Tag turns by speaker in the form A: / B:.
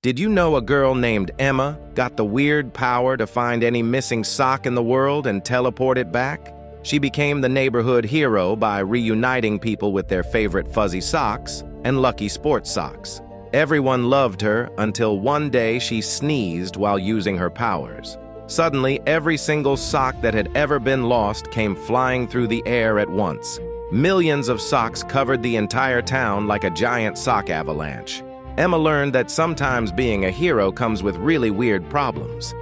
A: Did you know a girl named Emma got the weird power to find any missing sock in the world and teleport it back? She became the neighborhood hero by reuniting people with their favorite fuzzy socks and lucky sports socks. Everyone loved her until one day she sneezed while using her powers. Suddenly, every single sock that had ever been lost came flying through the air at once. Millions of socks covered the entire town like a giant sock avalanche. Emma learned that sometimes being a hero comes with really weird problems.